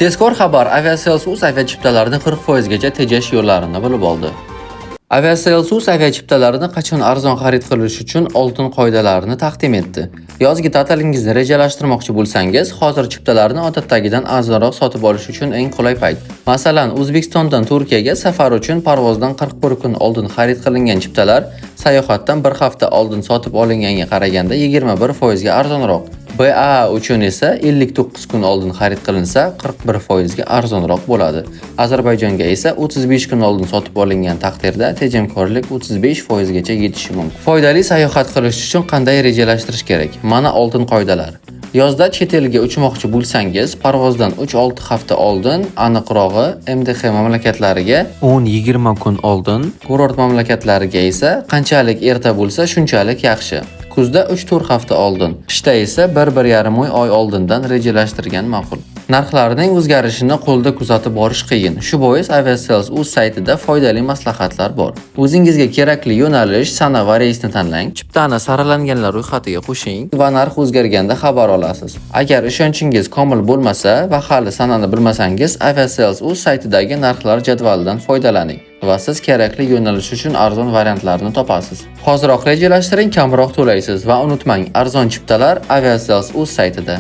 Tezkor xabar: Aviasales.uz aviachiptalarini 40% gacha tejash yo'llarini bilib oldi. Aviasales.uz aviachiptalarini qachon arzon xarid qilish uchun oltin qoidalarini taqdim etdi. Yozgi ta'tilingizni rejalashtirmoqchi bo'lsangiz, hozir chiptalarni odatdagidan arzonroq sotib olish uchun eng qulay payt. Masalan, O'zbekistondan Turkiyaga safar uchun parvozdan 41 kun oldin xarid qilingan chiptalar sayohatdan bir hafta oldin sotib olinganga qaraganda 21% ga arzonroq. BAA uchun esa 59 kun oldin xarid qilinsa 41% ga arzonroq bo'ladi. Ozarbayjonga esa 35 kun oldin sotib olingan taqdirda tejamkorlik 35% gacha yetishi mumkin. Foydali sayohat qilish uchun qanday rejalashtirish kerak? Mana oltin qoidalar. Yozda chet elga uchmoqchi bo'lsangiz, parvozdan 3-6 hafta oldin, aniqrog'i MDH mamlakatlariga 10-20 kun oldin, kurort mamlakatlariga esa qanchalik erta bo'lsa, shunchalik yaxshi. Kuzda 3-4 hafta oldin, qishda esa 1-1,5 oy oldindan rejalashtirgan ma'qul. Narxlarning o'zgarishini qo'lda kuzatib borish qiyin. Shu bois Aviasales.uz saytida foydali maslahatlar bor. O'zingizga kerakli yo'nalish, sana va reysni tanlang, chiptani saralanganlar ro'yxatiga qo'shing va narx o'zgarganda xabar olasiz. Agar ishonchingiz komil bo'lmasa va hali sanani bilmasangiz, Aviasales.uz saytidagi narxlar jadvalidan foydalaning va siz kerakli yo'nalish uchun arzon variantlarni topasiz. Hoziroq rejalashtiring, kamroq to'laysiz va unutmang, arzon chiptalar Aviasales.uz saytida.